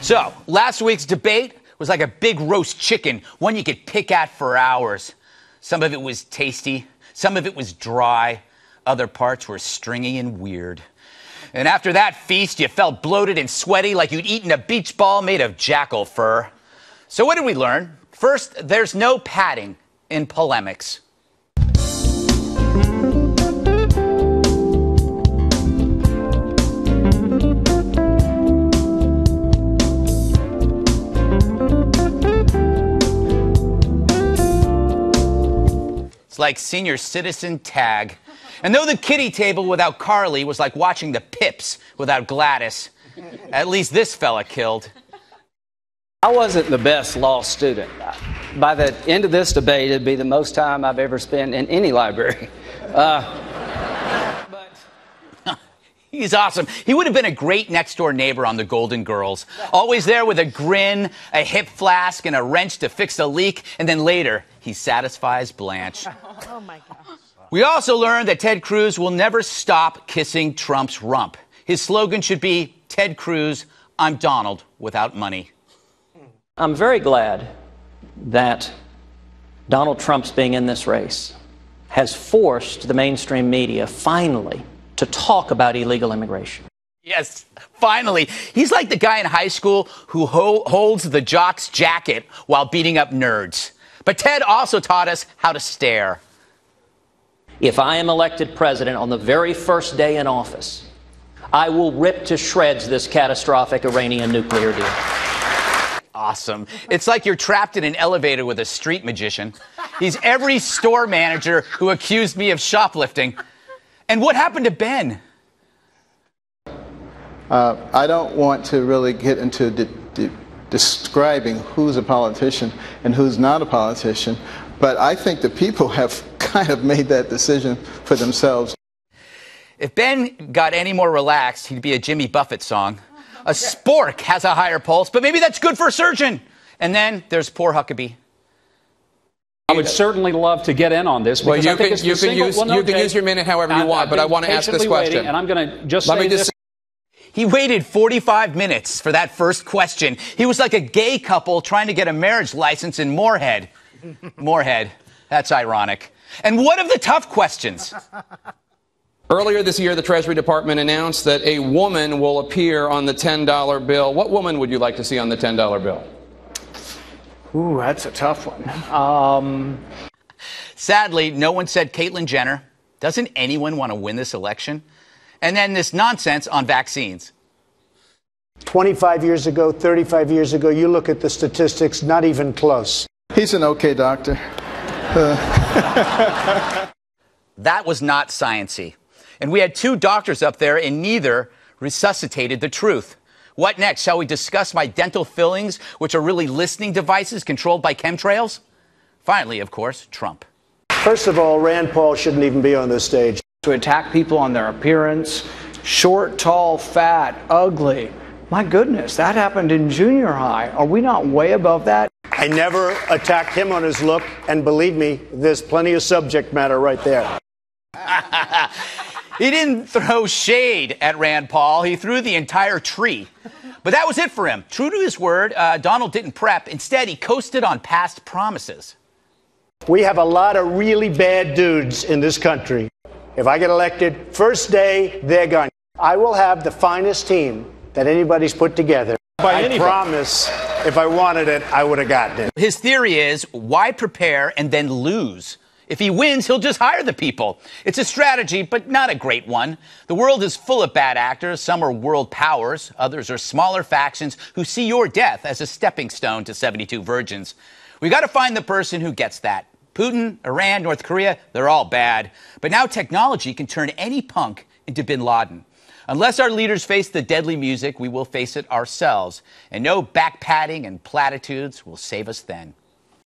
So, last week's debate was like a big roast chicken, one you could pick at for hours. Some of it was tasty, some of it was dry, other parts were stringy and weird. And after that feast, you felt bloated and sweaty like you'd eaten a beach ball made of jackal fur. So what did we learn? First, there's no padding in polemics. It's like senior citizen tag. And though the kiddie table without Carly was like watching the Pips without Gladys, at least this fella killed. I wasn't the best law student. By the end of this debate, it'd be the most time I've ever spent in any library. He's awesome. He would have been a great next-door neighbor on The Golden Girls. Always there with a grin, a hip flask, and a wrench to fix a leak. And then later, he satisfies Blanche. Oh, my gosh. We also learned that Ted Cruz will never stop kissing Trump's rump. His slogan should be, Ted Cruz, I'm Donald without money. I'm very glad that Donald Trump's being in this race has forced the mainstream media finally to talk about illegal immigration. Yes, finally. He's like the guy in high school who holds the jock's jacket while beating up nerds. But Ted also taught us how to stare. If I am elected president on the very first day in office, I will rip to shreds this catastrophic Iranian nuclear deal. Awesome. It's like you're trapped in an elevator with a street magician. He's every store manager who accused me of shoplifting. And what happened to Ben? I don't want to really get into describing who's a politician and who's not a politician, but I think the people have kind of made that decision for themselves. If Ben got any more relaxed, he'd be a Jimmy Buffett song. A spork has a higher pulse, but maybe that's good for a surgeon. And then there's poor Huckabee. I would certainly love to get in on this. Well, you can use your minute however you want, but I want to ask this question. And I'm going to just say this. He waited 45 minutes for that first question. He was like a gay couple trying to get a marriage license in Moorhead. Moorhead. That's ironic. And what of the tough questions? Earlier this year, the Treasury Department announced that a woman will appear on the $10 bill. What woman would you like to see on the $10 bill? Ooh, that's a tough one. Sadly, no one said Caitlyn Jenner. Doesn't anyone want to win this election? And then this nonsense on vaccines. 25 years ago, 35 years ago, you look at the statistics, not even close. He's an okay doctor. That was not science-y. And we had two doctors up there, and neither resuscitated the truth. What next? Shall we discuss my dental fillings, which are really listening devices controlled by chemtrails? Finally, of course, Trump. First of all, Rand Paul shouldn't even be on this stage. To attack people on their appearance, short, tall, fat, ugly. My goodness, that happened in junior high. Are we not way above that? I never attacked him on his look, and believe me, there's plenty of subject matter right there. He didn't throw shade at Rand Paul. He threw the entire tree. But that was it for him. True to his word, Donald didn't prep. Instead, he coasted on past promises. We have a lot of really bad dudes in this country. If I get elected, first day, they're gone. I will have the finest team that anybody's put together. I promise, if I wanted it, I would have gotten it. His theory is, why prepare and then lose? If he wins, he'll just hire the people. It's a strategy, but not a great one. The world is full of bad actors. Some are world powers. Others are smaller factions who see your death as a stepping stone to 72 virgins. We got to find the person who gets that. Putin, Iran, North Korea, they're all bad. But now technology can turn any punk into bin Laden. Unless our leaders face the deadly music, we will face it ourselves. And no back padding and platitudes will save us then.